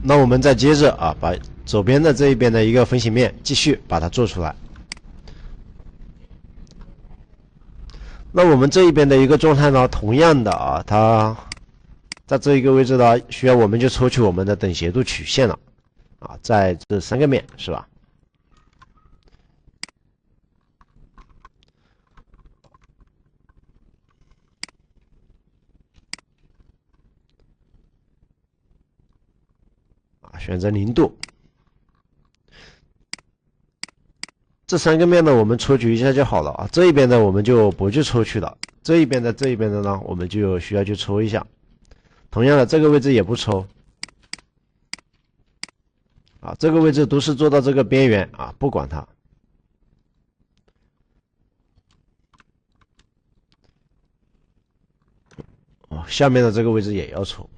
那我们再接着啊，把左边的这一边的一个分形面继续把它做出来。那我们这一边的一个状态呢，同样的啊，它在这一个位置呢，需要我们就抽取我们的等斜度曲线了啊，在这3个面是吧？啊，选择0度。这3个面呢，我们抽取一下就好了啊。这一边呢，我们就不去抽取了。这一边的呢，我们就需要去抽一下。同样的，这个位置也不抽。啊，这个位置都是做到这个边缘啊，不管它。哦，下面的这个位置也要抽。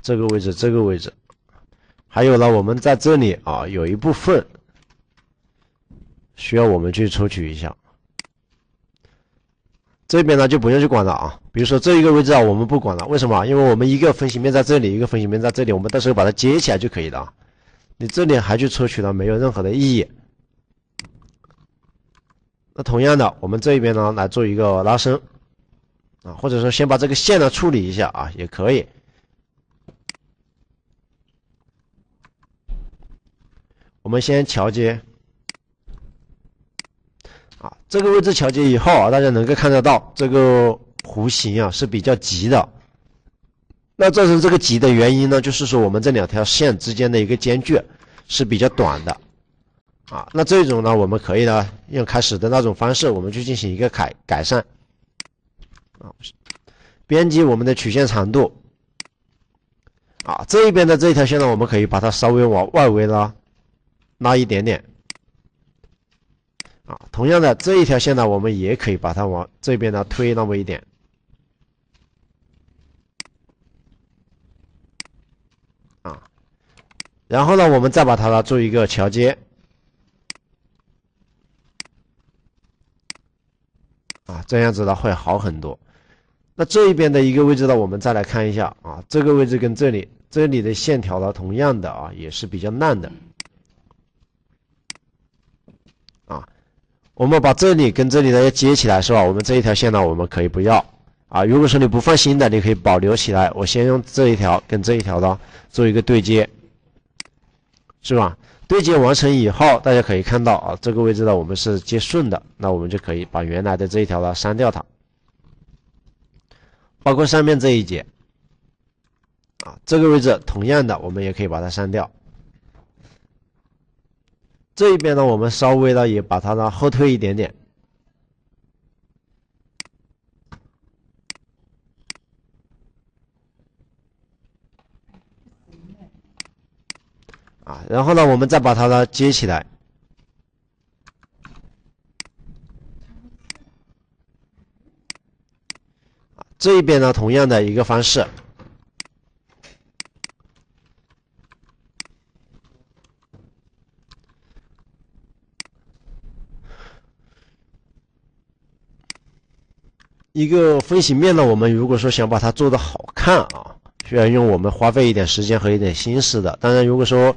这个位置，还有呢，我们在这里啊，有一部分需要我们去抽取一下。这边呢就不用去管了啊，比如说这一个位置啊，我们不管了，为什么？因为我们一个分形面在这里，一个分形面在这里，我们到时候把它接起来就可以了啊。你这里还去抽取了，没有任何的意义。那同样的，我们这一边呢来做一个拉伸啊，或者说先把这个线呢处理一下啊，也可以。我们先桥接啊，这个位置桥接以后啊，大家能够看得到这个弧形啊是比较急的。那造成这个急的原因呢，就是说我们这2条线之间的一个间距是比较短的啊。那这种呢，我们可以呢用开始的那种方式，我们去进行一个改善啊，编辑我们的曲线长度啊。这一边的这一条线呢，我们可以把它稍微往外围拉一点点啊。同样的，这一条线呢，我们也可以把它往这边呢推那么一点啊。然后呢，我们再把它做一个桥接啊，这样子呢会好很多。那这一边的一个位置呢，我们再来看一下啊，这个位置跟这里的线条呢，同样的啊，也是比较烂的啊。我们把这里跟这里的要接起来是吧？我们这一条线呢，我们可以不要啊。如果说你不放心的，你可以保留起来。我先用这一条跟这一条呢做一个对接，是吧？对接完成以后，大家可以看到啊，这个位置呢我们是接顺的，那我们就可以把原来的这一条呢删掉它。包括上面这一节啊，这个位置同样的，我们也可以把它删掉。这一边呢，我们稍微呢也把它呢后退一点点啊，然后呢，我们再把它呢接起来。这一边呢，同样的一个方式。一个分形面呢，我们如果说想把它做得好看啊，需要用我们花费一点时间和一点心思的。当然，如果说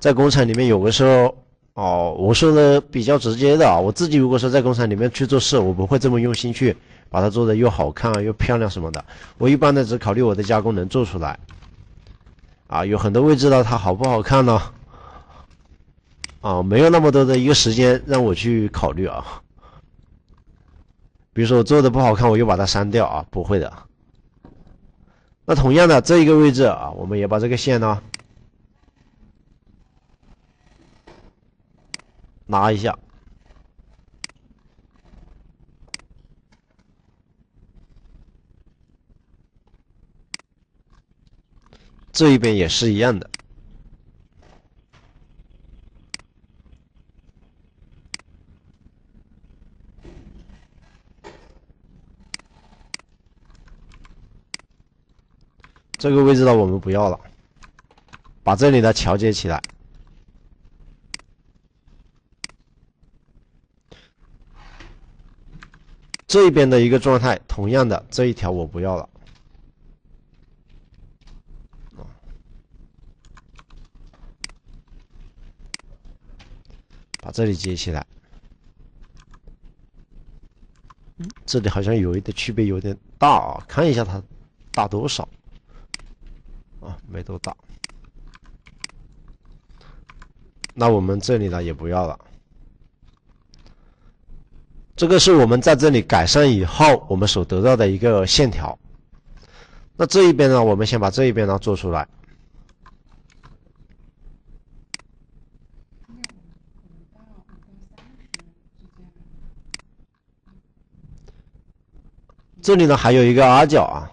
在工厂里面有的时候哦，我说的比较直接的啊，我自己如果说在工厂里面去做事，我不会这么用心去把它做的又好看啊又漂亮什么的。我一般的只考虑我的加工能做出来啊，有很多位置呢，它好不好看呢？啊，没有那么多的一个时间让我去考虑啊。比如说我做的不好看，我又把它删掉啊，不会的。那同样的这一个位置啊，我们也把这个线呢拉一下，这一边也是一样的。这个位置呢，我们不要了，把这里的桥接起来。这一边的一个状态，同样的这一条我不要了，把这里接起来。这里好像有一点区别，有点大啊，看一下它大多少啊，没多大。那我们这里呢也不要了。这个是我们在这里改善以后我们所得到的一个线条。那这一边呢，我们先把这一边呢做出来。这里呢还有一个 R 角啊，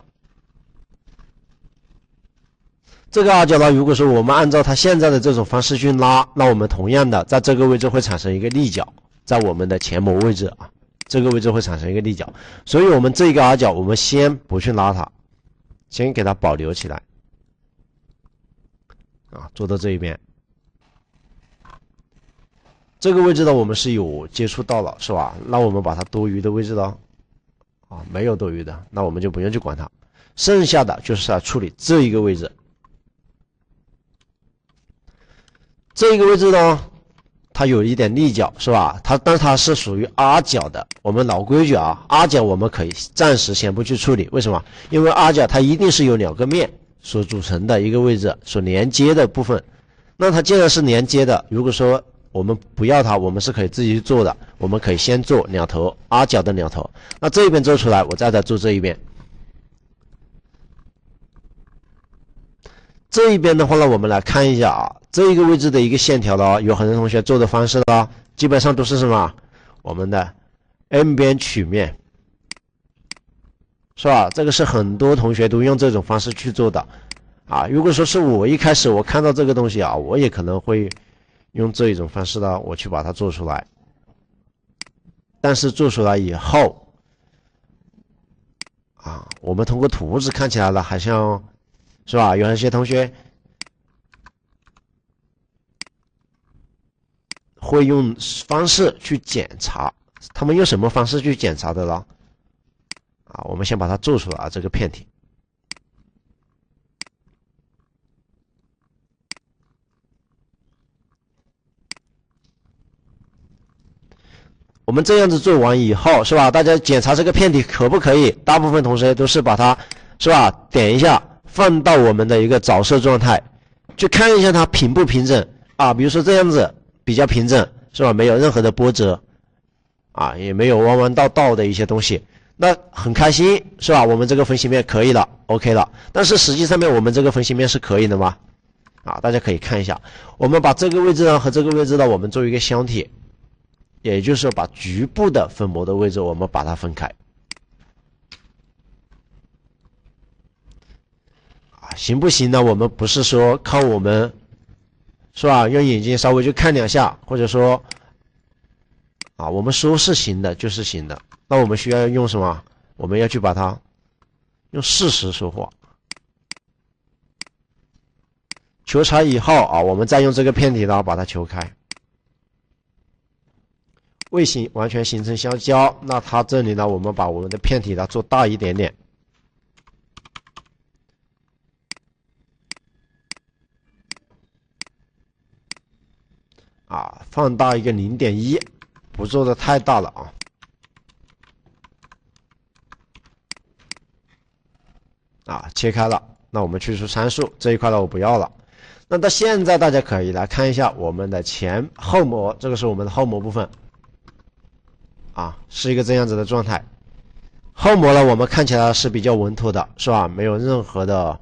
这个 R 角呢，如果说我们按照它现在的这种方式去拉，那我们同样的在这个位置会产生一个立角，在我们的前模位置啊，这个位置会产生一个立角，所以我们这个 R 角我们先不去拉它，先给它保留起来啊，做到这一边。这个位置呢我们是有接触到了是吧？那我们把它多余的位置呢啊，没有多余的，那我们就不用去管它，剩下的就是要处理这一个位置。这一个位置呢，它有一点立角是吧？但是它是属于 R 角的。我们老规矩啊 ，R 角我们可以暂时先不去处理，为什么？因为 R 角它一定是由两个面所组成的一个位置，所连接的部分。那它既然是连接的，如果说我们不要它，我们是可以自己去做的。我们可以先做两头 R 角的两头，那这一边做出来，我再做这一边。这一边的话呢，我们来看一下啊，这一个位置的一个线条呢，有很多同学做的方式呢，基本上都是什么？我们的 M 边曲面，是吧？这个是很多同学都用这种方式去做的啊。如果说是我一开始我看到这个东西啊，我也可能会用这一种方式呢，我去把它做出来。但是做出来以后啊，我们通过图纸看起来了，好像是吧？有一些同学会用方式去检查，他们用什么方式去检查的呢？啊，我们先把它做出来啊，这个片体。我们这样子做完以后，是吧？大家检查这个片体可不可以？大部分同学都是把它，是吧？点一下，放到我们的一个着色状态，去看一下它平不平整啊。比如说这样子比较平整，是吧？没有任何的波折啊，也没有弯弯道道的一些东西，那很开心，是吧？我们这个分析面可以了 ，OK 了。但是实际上面我们这个分析面是可以的吗？啊，大家可以看一下，我们把这个位置呢和这个位置呢，我们做一个相贴。也就是把局部的分模的位置我们把它分开啊，行不行呢？我们不是说靠我们是吧？用眼睛稍微去看两下，或者说啊，我们说是行的就是行的。那我们需要用什么？我们要去把它用事实说话。求裁以后啊，我们再用这个片体呢把它求开。未完全形成相交，那它这里呢，我们把我们的片体呢做大一点点，啊，放大一个0.1，不做的太大了啊。啊，切开了，那我们去除参数这一块呢，我不要了。那到现在大家可以来看一下我们的前后模，这个是我们的后模部分。啊，是一个这样子的状态。后模呢，我们看起来是比较稳妥的，是吧？没有任何的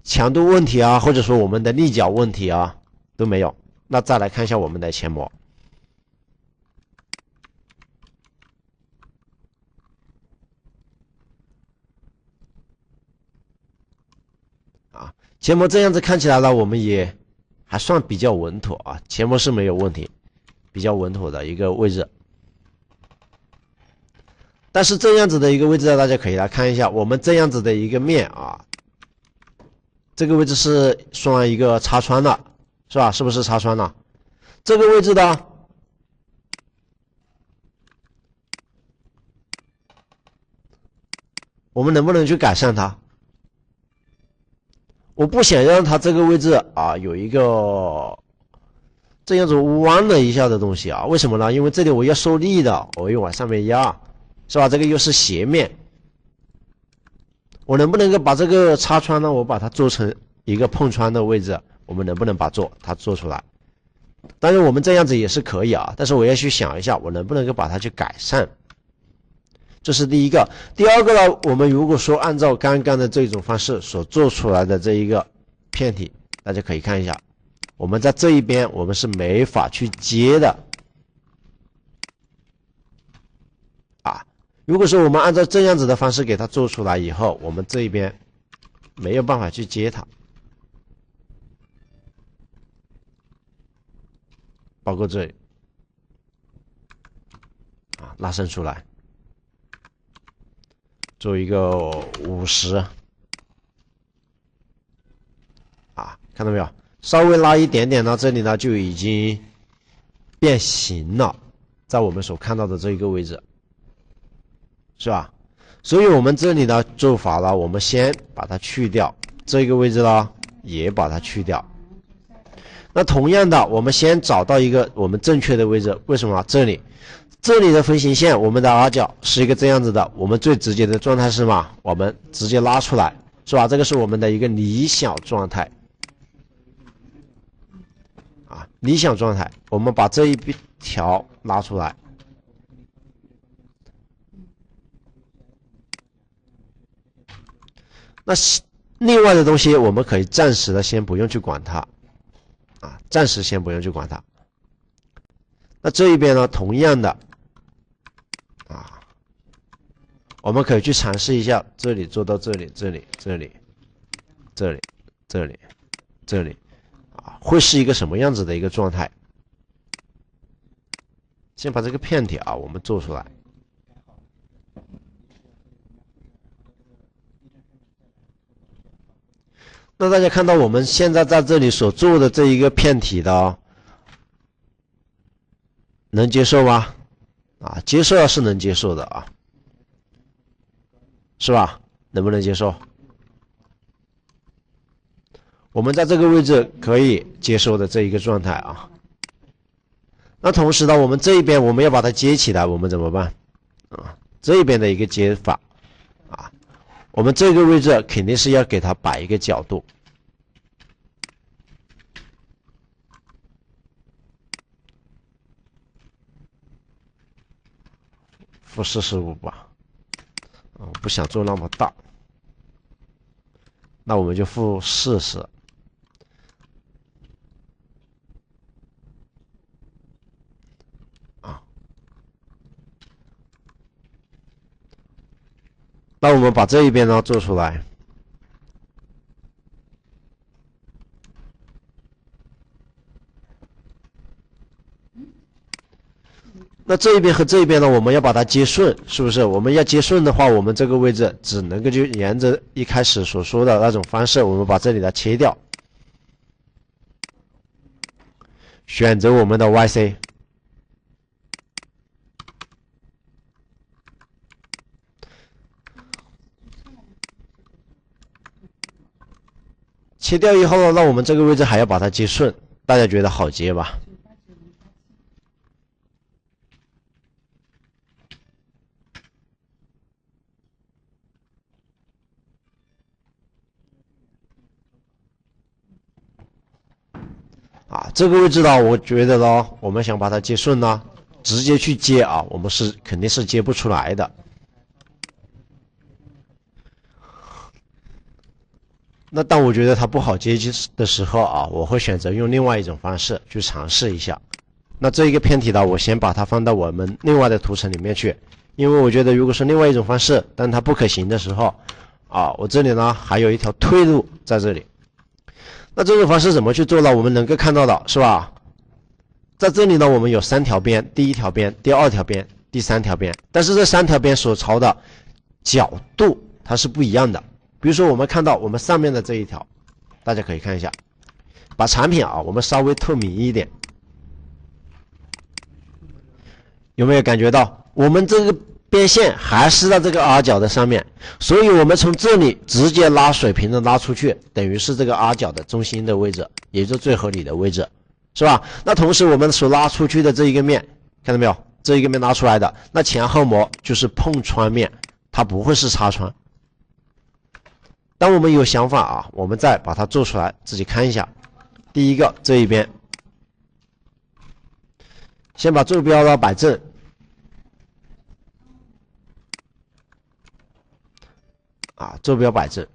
强度问题啊，或者说我们的立角问题啊都没有。那再来看一下我们的前模。啊，前模这样子看起来呢，我们也还算比较稳妥啊，前模是没有问题，比较稳妥的一个位置。但是这样子的一个位置呢，大家可以来看一下，我们这样子的一个面啊，这个位置是算一个擦穿了，是吧？是不是擦穿了？这个位置呢，我们能不能去改善它？我不想让它这个位置啊有一个这样子弯了一下的东西啊，为什么呢？因为这里我要受力的，我又往上面压，是吧？这个又是斜面，我能不能够把这个擦穿呢？我把它做成一个碰穿的位置，我们能不能把它做出来？当然我们这样子也是可以啊，但是我要去想一下，我能不能够把它去改善。这是第一个。第二个呢，我们如果说按照刚刚的这种方式所做出来的这一个片体，大家可以看一下，我们在这一边我们是没法去接的啊。如果说我们按照这样子的方式给它做出来以后，我们这一边没有办法去接它，包括这里啊，拉伸出来。做一个50啊，看到没有？稍微拉一点点呢，这里呢就已经变形了，在我们所看到的这一个位置，是吧？所以我们这里呢做法呢，我们先把它去掉，这个位置呢也把它去掉。那同样的，我们先找到一个我们正确的位置，为什么？这里的分形线，我们的 R 角是一个这样子的，我们最直接的状态是什么？我们直接拉出来，是吧？这个是我们的一个理想状态啊，理想状态，我们把这一条拉出来。那另外的东西，我们可以暂时的先不用去管它啊，暂时先不用去管它。那这一边呢，同样的。我们可以去尝试一下，这里做到这里，这里啊，会是一个什么样子的一个状态？先把这个片体啊，我们做出来。那大家看到我们现在在这里所做的这一个片体的，能接受吗？啊，接受是能接受的啊。是吧？能不能接受？我们在这个位置可以接受的这一个状态啊。那同时呢，我们这一边我们要把它接起来，我们怎么办？啊，这一边的一个接法啊，我们这个位置肯定是要给它摆一个角度，负45吧。我不想做那么大，那我们就负40。啊，那我们把这一边呢做出来。那这一边和这一边呢，我们要把它接顺，是不是？我们要接顺的话，我们这个位置只能够就沿着一开始所说的那种方式，我们把这里的切掉，选择我们的 YC， 切掉以后呢，那我们这个位置还要把它接顺，大家觉得好接吧？啊，这个位置呢，我觉得呢，我们想把它接顺呢，直接去接啊，我们是肯定是接不出来的。那当我觉得它不好接的时候啊，我会选择用另外一种方式去尝试一下。那这一个片体呢，我先把它放到我们另外的图层里面去，因为我觉得如果是另外一种方式，但它不可行的时候，啊，我这里呢还有一条退路在这里。那这种方式怎么去做呢？我们能够看到的是吧？在这里呢，我们有3条边，第1条边、第2条边、第3条边，但是这3条边所朝的角度它是不一样的。比如说我们看到我们上面的这一条，大家可以看一下，把产品啊我们稍微透明一点，有没有感觉到我们这个边线还是在这个 R 角的上面，所以我们从这里直接拉水平的拉出去，等于是这个 R 角的中心的位置，也就是最合理的位置，是吧？那同时我们所拉出去的这一个面，看到没有？这一个面拉出来的，那前后模就是碰穿面，它不会是擦穿。当我们有想法啊，我们再把它做出来，自己看一下。第一个这一边，先把坐标呢摆正。坐标摆正，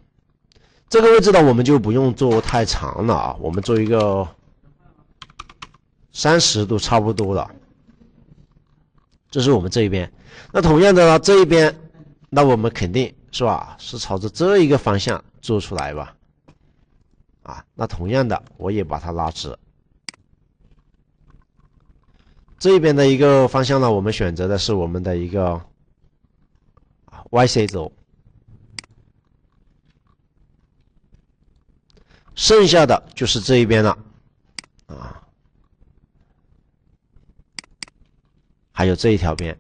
这个位置呢我们就不用做太长了啊，我们做一个30度差不多了。这是我们这一边，那同样的呢这一边，那我们肯定是吧，是朝着这一个方向做出来吧。那同样的我也把它拉直。这边的一个方向呢，我们选择的是我们的一个YC 轴。剩下的就是这一边了，还有这一条边，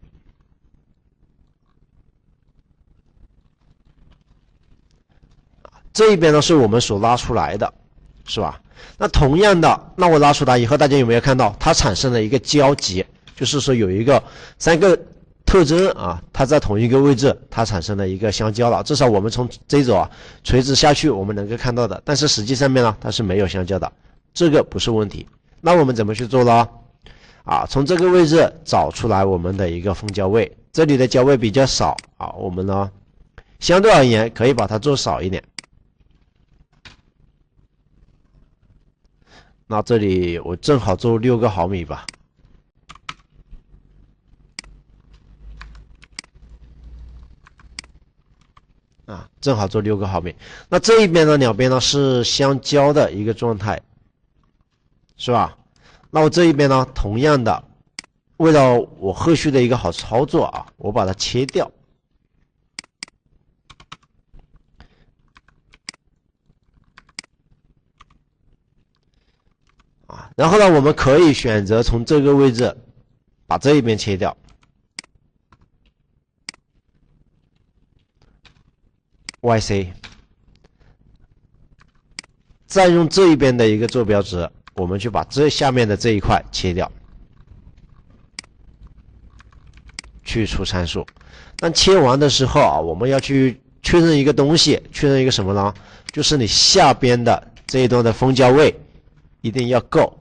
这一边呢是我们所拉出来的，是吧？那同样的，那我拉出来以后，大家有没有看到它产生了一个交集？就是说有一个3个特征啊，它在同一个位置，它产生了一个相交了。至少我们从这一轴垂直下去，我们能够看到的。但是实际上面呢，它是没有相交的，这个不是问题。那我们怎么去做呢？从这个位置找出来我们的一个峰交位，这里的交位比较少我们呢相对而言可以把它做少一点。那这里我正好做6个毫米吧。正好做6个毫米。那这一边呢，两边呢是相交的一个状态，是吧？那我这一边呢，同样的，为了我后续的一个好操作我把它切掉。然后呢，我们可以选择从这个位置把这一边切掉。YC， 再用这一边的一个坐标值，我们去把这下面的这一块切掉，去除参数。但切完的时候我们要去确认一个东西，确认一个什么呢？就是你下边的这一段的峰交位一定要够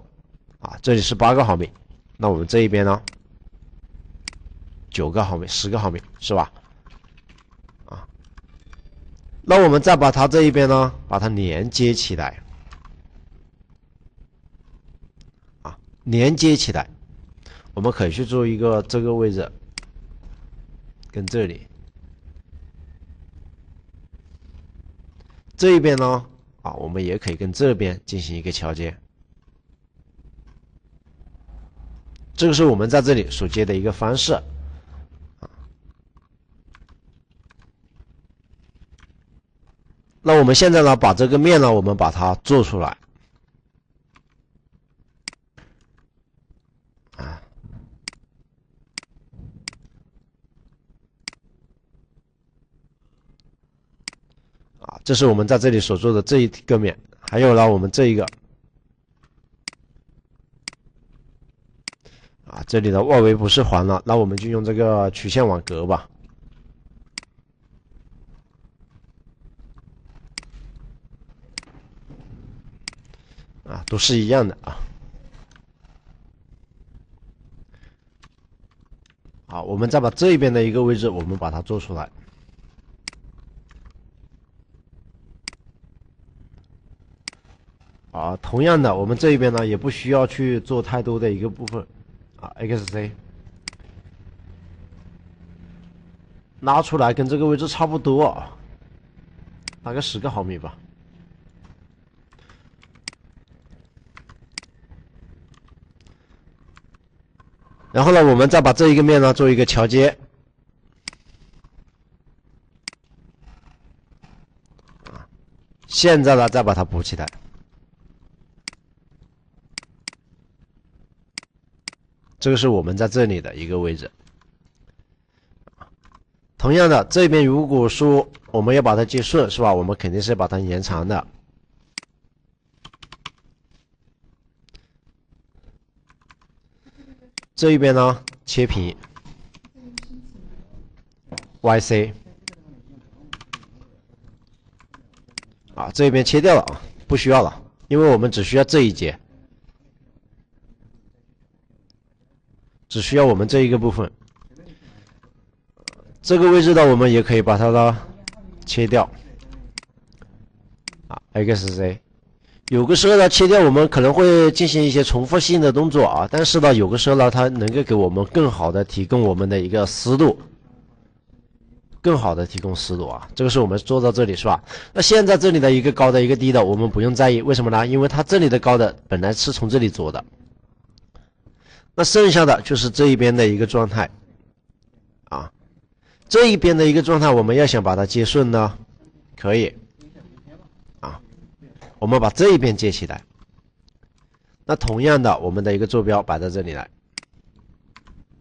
这里是8个毫米，那我们这一边呢9个毫米、10个毫米，是吧？那我们再把它这一边呢，把它连接起来，连接起来，我们可以去做一个这个位置，跟这里，这一边呢，我们也可以跟这边进行一个桥接，这个是我们在这里所接的一个方式。那我们现在呢，把这个面呢，我们把它做出来。这是我们在这里所做的这一个面，还有呢，我们这一个，这里的外围不是环了，那我们就用这个曲线网格吧。都是一样的好，我们再把这一边的一个位置，我们把它做出来。同样的，我们这一边呢，也不需要去做太多的一个部分XC 拉出来跟这个位置差不多大概10个毫米吧。然后呢，我们再把这一个面呢做一个桥接，现在呢再把它补起来，这个是我们在这里的一个位置。同样的，这边如果说我们要把它接顺，是吧？我们肯定是把它延长的。这一边呢，切平 YC 啊，这边切掉了啊，不需要了，因为我们只需要这一节，只需要我们这一个部分。这个位置呢，我们也可以把它呢切掉啊 ，XC。有个时候呢，切掉我们可能会进行一些重复性的动作啊，但是呢，有个时候呢，它能够给我们更好的提供我们的一个思路，更好的提供思路啊。这个是我们做到这里是吧？那现在这里的一个高的一个低的，我们不用在意，为什么呢？因为它这里的高的本来是从这里做的，那剩下的就是这一边的一个状态啊。这一边的一个状态，我们要想把它接顺呢，可以啊，我们把这一边接起来。那同样的，我们的一个坐标摆在这里来，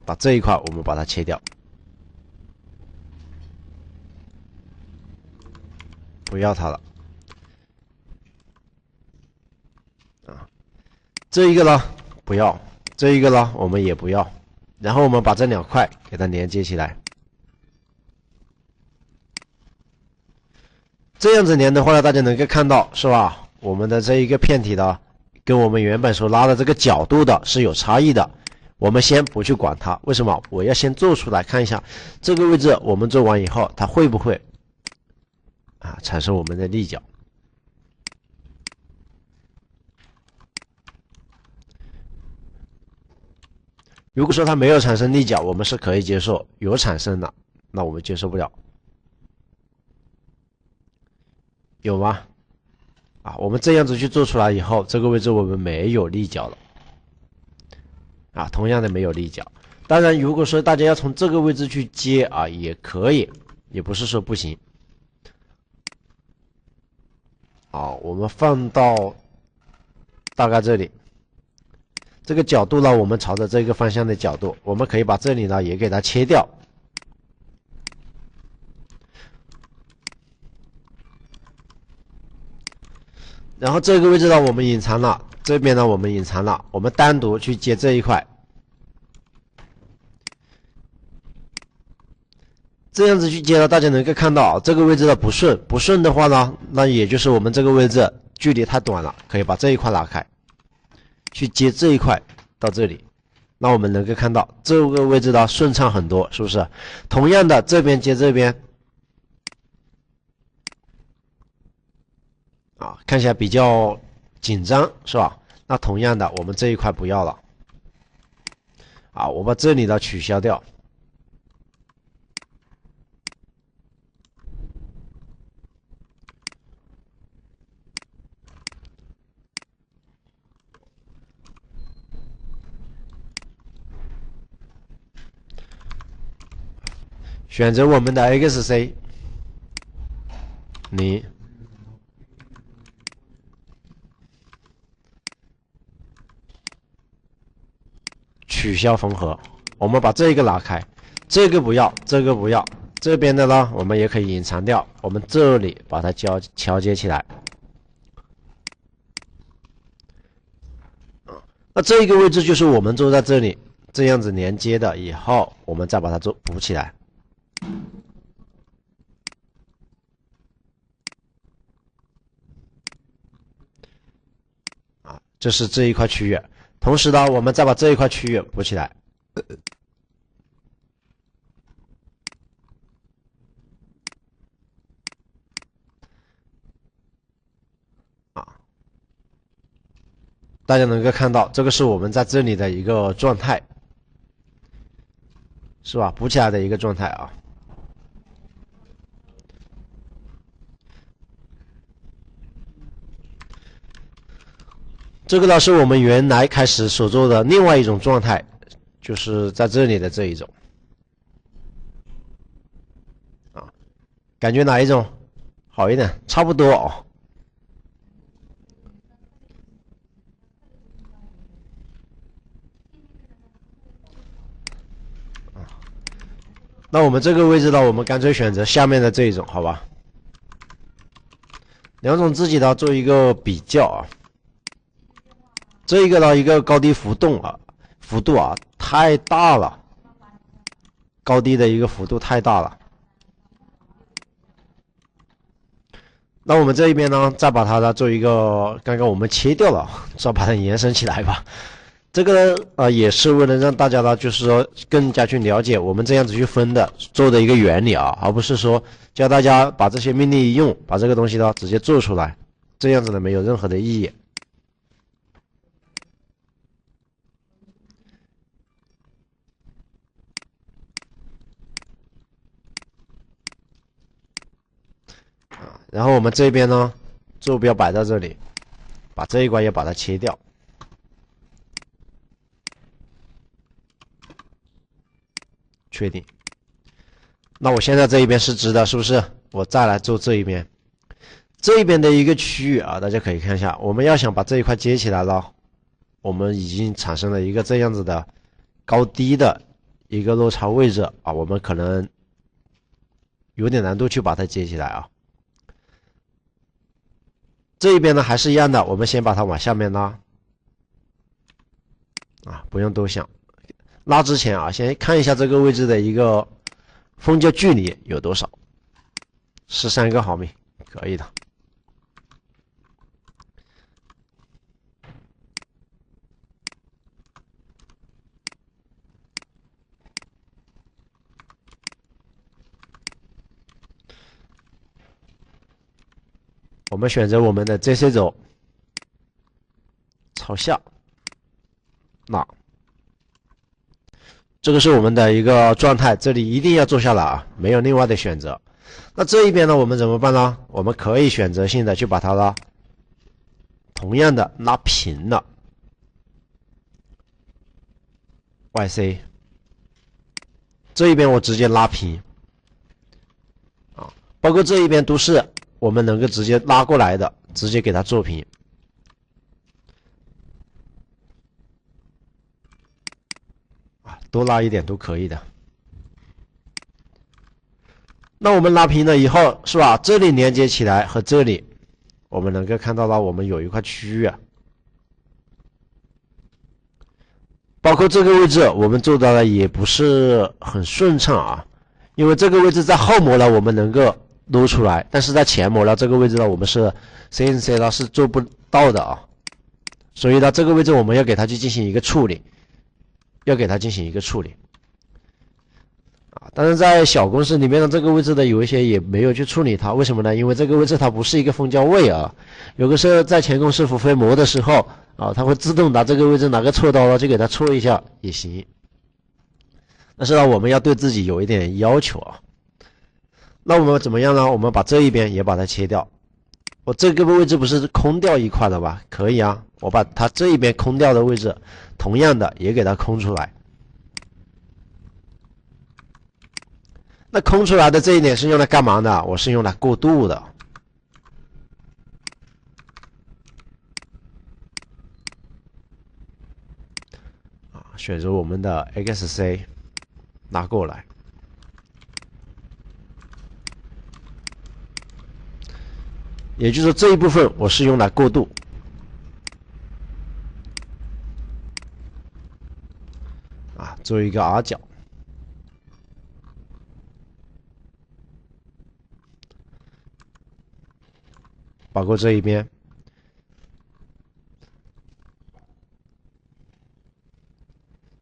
把这一块我们把它切掉，不要它了啊。这一个呢不要，这一个呢我们也不要，然后我们把这两块给它连接起来。这样子连的话呢，大家能够看到是吧？我们的这一个片体呢，跟我们原本所拉的这个角度的是有差异的。我们先不去管它，为什么？我要先做出来看一下这个位置，我们做完以后，它会不会啊产生我们的立角？如果说它没有产生立角，我们是可以接受；有产生的，那我们接受不了。有吗？啊，我们这样子去做出来以后，这个位置我们没有立角了，啊，同样的没有立角。当然，如果说大家要从这个位置去接啊，也可以，也不是说不行。好，我们放到大概这里，这个角度呢，我们朝着这个方向的角度，我们可以把这里呢也给它切掉。然后这个位置呢，我们隐藏了，这边呢我们隐藏了，我们单独去接这一块，这样子去接呢，大家能够看到啊，这个位置的不顺，不顺的话呢，那也就是我们这个位置距离太短了，可以把这一块拉开，去接这一块到这里，那我们能够看到这个位置呢顺畅很多，是不是？同样的，这边接这边。啊，看起来比较紧张，是吧？那同样的，我们这一块不要了，啊，我把这里的取消掉，选择我们的 XC 0，取消缝合，我们把这一个拿开，这个不要，这个不要，这边的呢，我们也可以隐藏掉，我们这里把它桥接起来。那这一个位置就是我们做在这里这样子连接的，以后我们再把它做补起来。啊，这是这一块区域。同时呢，我们再把这一块区域补起来。啊，大家能够看到，这个是我们在这里的一个状态，是吧？补起来的一个状态啊。这个呢是我们原来开始所做的另外一种状态，就是在这里的这一种。啊，感觉哪一种好一点？差不多哦。那我们这个位置呢，我们干脆选择下面的这一种，好吧？两种自己呢做一个比较啊。这一个呢，一个高低幅度太大了，高低的一个幅度太大了。那我们这一边呢，再把它呢做一个，刚刚我们切掉了，再把它延伸起来吧。这个也是为了让大家呢，就是说更加去了解我们这样子去分的做的一个原理啊，而不是说教大家把这些命令一用，把这个东西呢直接做出来，这样子呢没有任何的意义。然后我们这边呢，坐标摆在这里，把这一块也把它切掉。确定。那我现在这一边是直的，是不是？我再来做这一边，这一边的一个区域啊，大家可以看一下，我们要想把这一块接起来了，我们已经产生了一个这样子的高低的一个落差位置啊，我们可能有点难度去把它接起来啊。这一边呢还是一样的，我们先把它往下面拉啊，不用多想。拉之前啊，先看一下这个位置的一个蜂胶距离有多少，13个毫米，可以的。我们选择我们的 ZC 轴，朝下拉。这个是我们的一个状态，这里一定要做下来啊，没有另外的选择。那这一边呢，我们怎么办呢？我们可以选择性的去把它呢，同样的拉平了 ，YC。这一边我直接拉平，啊，包括这一边都是我们能够直接拉过来的，直接给它做平。多拉一点都可以的。那我们拉平了以后，是吧？这里连接起来和这里，我们能够看到我们有一块区域啊，包括这个位置，我们做到的也不是很顺畅啊，因为这个位置在后模呢，我们能够撸出来，但是在前模呢，这个位置呢，我们是 CNC 呢是做不到的啊，所以呢，这个位置我们要给它去进行一个处理。啊，但是在小公司里面的这个位置的有一些也没有去处理它，为什么呢？因为这个位置它不是一个蜂胶位啊，有的时候在前公师傅飞模的时候啊，它会自动拿这个位置拿个锉刀了就给它锉一下也行，但是呢，我们要对自己有一点要求啊。那我们怎么样呢？我们把这一边也把它切掉，我这个位置不是空掉一块的吧？可以啊，我把它这一边空掉的位置，同样的也给它空出来。那空出来的这一点是用来干嘛的？我是用来过渡的。啊，选择我们的 XC 拉过来。也就是说这一部分我是用来过渡。啊，做一个 R 角。包括这一边，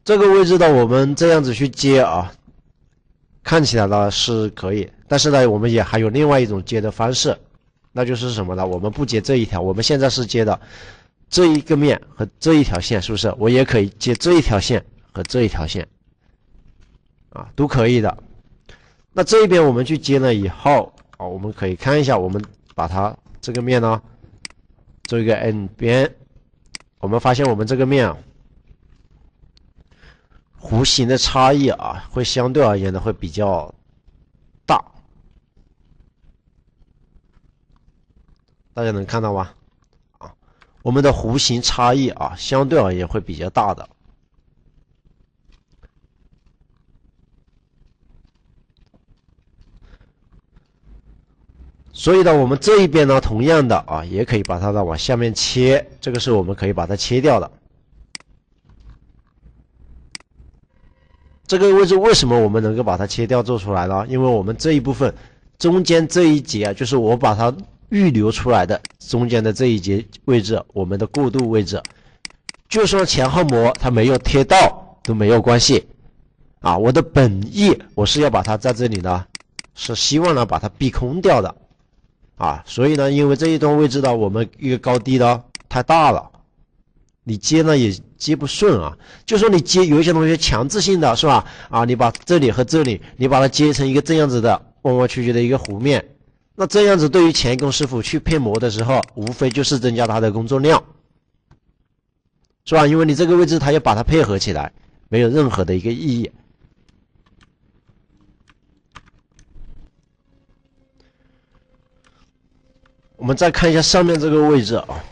这个位置呢，我们这样子去接啊，看起来呢是可以，但是呢，我们也还有另外一种接的方式，那就是什么呢？我们不接这一条，我们现在是接的这一个面和这一条线，是不是？我也可以接这一条线和这一条线，啊，都可以的。那这一边我们去接了以后，啊，我们可以看一下，我们把它这个面呢，做一个 N 边，我们发现我们这个面啊，弧形的差异啊，会相对而言呢会比较大，大家能看到吗？啊，我们的弧形差异啊，相对而言会比较大的。所以呢，我们这一边呢，同样的啊，也可以把它呢往下面切，这个是我们可以把它切掉的。这个位置为什么我们能够把它切掉做出来呢？因为我们这一部分中间这一节啊，就是我把它预留出来的中间的这一节位置，我们的过渡位置，就算前后模它没有贴到都没有关系啊。我的本意我是要把它在这里呢，是希望呢把它避空掉的啊。所以呢，因为这一段位置呢，我们一个高低呢太大了，你接呢也接不顺啊。就说你接，有一些同学强制性的是吧？啊，你把这里和这里，你把它接成一个这样子的弯弯曲曲的一个弧面，那这样子对于钳工师傅去配模的时候，无非就是增加他的工作量，是吧？因为你这个位置他要把它配合起来，没有任何的一个意义。我们再看一下上面这个位置啊。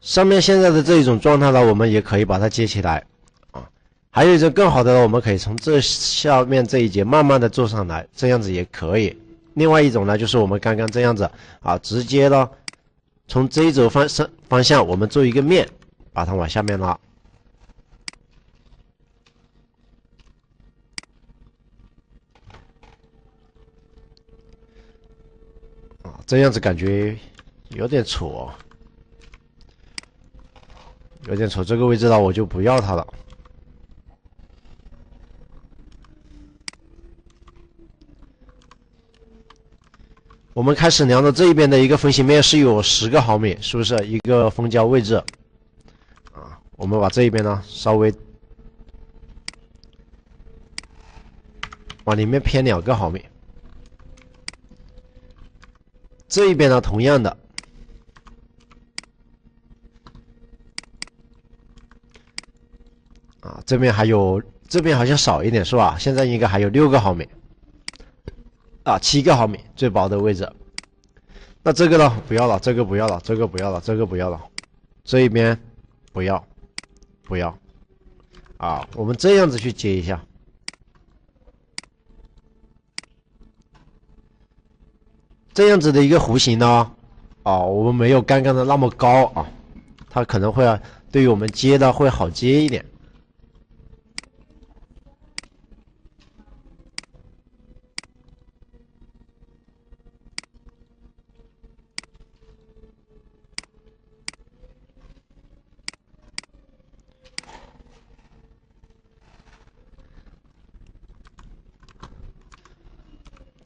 上面现在的这一种状态呢，我们也可以把它接起来啊。还有一种更好的呢，我们可以从这下面这一节慢慢的做上来，这样子也可以。另外一种呢，就是我们刚刚这样子啊，直接呢从这一轴方向，我们做一个面，把它往下面拉啊，这样子感觉有点丑哦。有点丑，这个位置呢我就不要它了。我们开始量的这一边的一个分形面是有10个毫米，是不是一个封胶位置啊？我们把这一边呢稍微往里面偏2个毫米，这一边呢同样的。啊，这边好像少一点是吧？现在应该还有6个毫米，啊，7个毫米最薄的位置。那这个呢？不要了，这个不要了，这个不要了，这个不要了，这一边不要，不要。啊，我们这样子去接一下，这样子的一个弧形呢，啊，我们没有刚刚的那么高啊，它可能会对于我们接的会好接一点。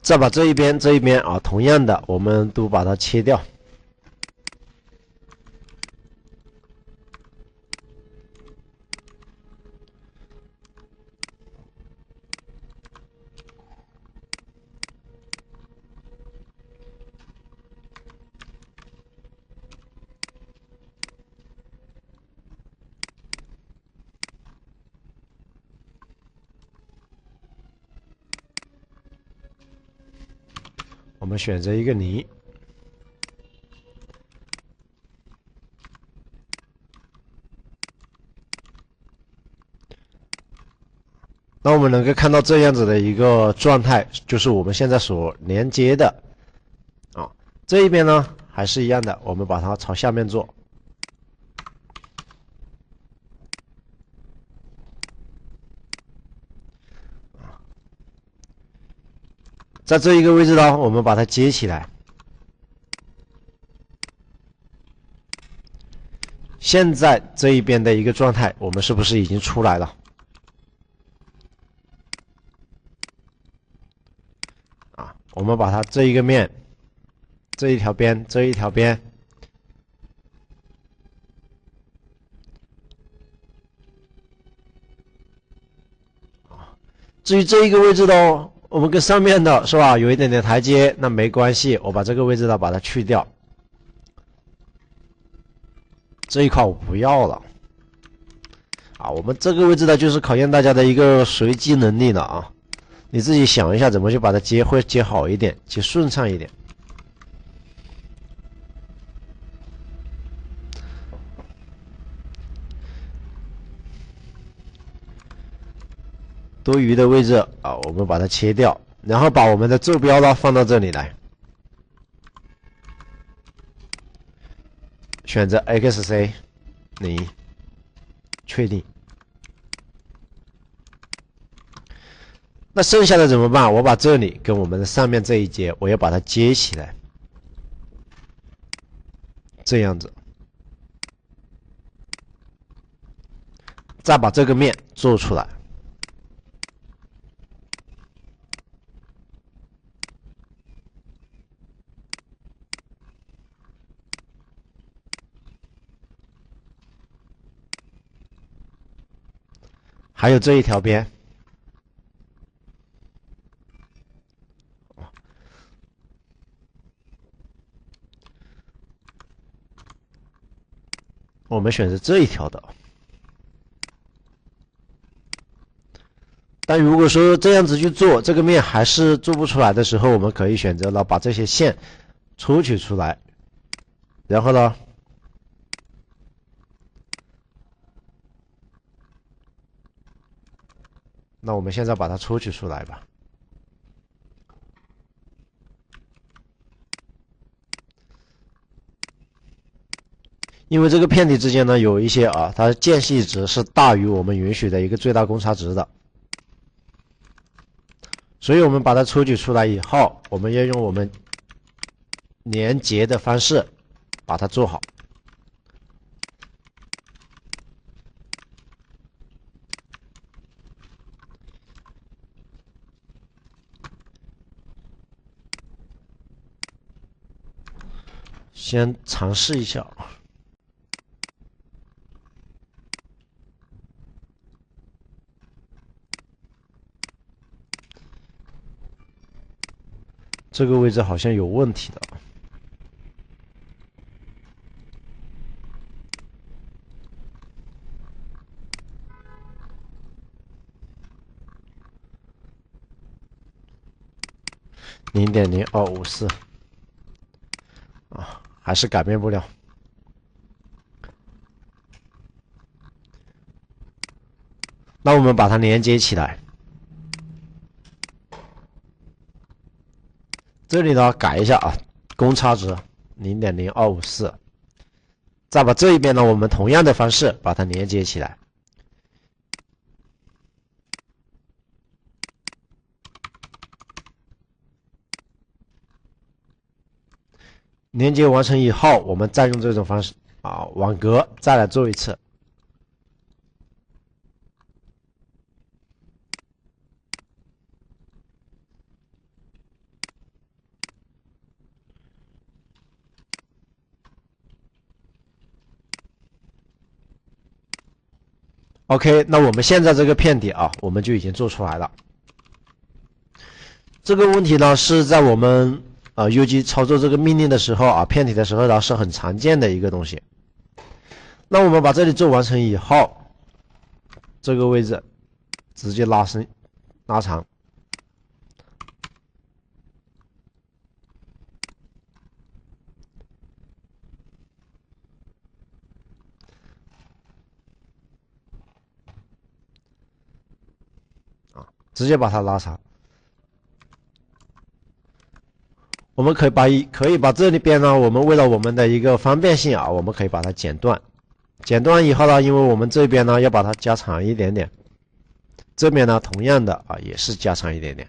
再把这一边啊，同样的，我们都把它切掉。我们选择一个0。那我们能够看到这样子的一个状态，就是我们现在所连接的啊。这一边呢还是一样的，我们把它朝下面做。在这一个位置呢，我们把它接起来。现在这一边的一个状态，我们是不是已经出来了？啊，我们把它这一个面，这一条边，这一条边，啊，至于这一个位置呢，我们跟上面的是吧，有一点点台阶，那没关系，我把这个位置呢把它去掉。这一块我不要了，啊，我们这个位置呢，就是考验大家的一个随机能力了啊，你自己想一下怎么去把它接会接好一点，接顺畅一点。多余的位置啊，我们把它切掉，然后把我们的坐标呢放到这里来，选择 XC 0，确定。那剩下的怎么办？我把这里跟我们的上面这一节，我要把它接起来，这样子，再把这个面做出来。还有这一条边，我们选择这一条的。但如果说这样子去做，这个面还是做不出来的时候，我们可以选择了把这些线抽取出来，然后呢，那我们现在把它抽取出来吧。因为这个片体之间呢有一些啊，它间隙值是大于我们允许的一个最大公差值的，所以我们把它抽取出来以后，我们要用我们连接的方式把它做好。先尝试一下。这个位置好像有问题的。0.0254啊，还是改变不了。那我们把它连接起来。这里呢改一下啊，公差值0.0254，再把这一边呢，我们同样的方式把它连接起来。连接完成以后，我们再用这种方式啊，网格再来做一次。OK， 那我们现在这个片体啊，我们就已经做出来了。这个问题呢，是在我们UG 操作这个命令的时候啊，片体的时候呢，是很常见的一个东西。那我们把这里做完成以后，这个位置直接拉长。直接把它拉长。我们可以把这里边呢，我们为了我们的一个方便性啊，我们可以把它剪断。剪断以后呢，因为我们这边呢要把它加长一点点，这边呢同样的啊也是加长一点点，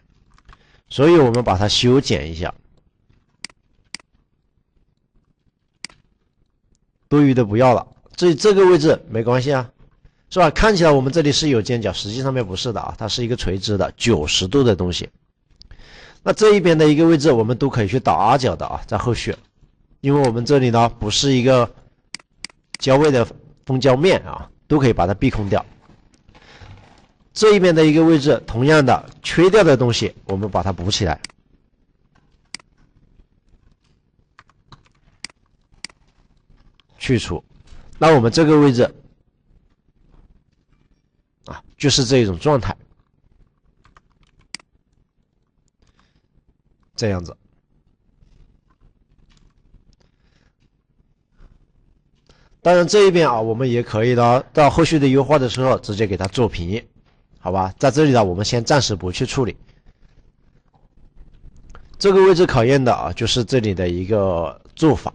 所以我们把它修剪一下，多余的不要了。这个位置没关系啊。是吧？看起来我们这里是有尖角，实际上面不是的啊，它是一个垂直的90度的东西。那这一边的一个位置，我们都可以去打角的啊，在后续，因为我们这里呢不是一个交位的蜂胶面啊，都可以把它避空掉。这一边的一个位置，同样的缺掉的东西，我们把它补起来，去除。那我们这个位置。就是这种状态，这样子。当然这一边啊，我们也可以呢，到后续的优化的时候直接给它做平，好吧，在这里呢，我们先暂时不去处理。这个位置考验的啊，就是这里的一个做法。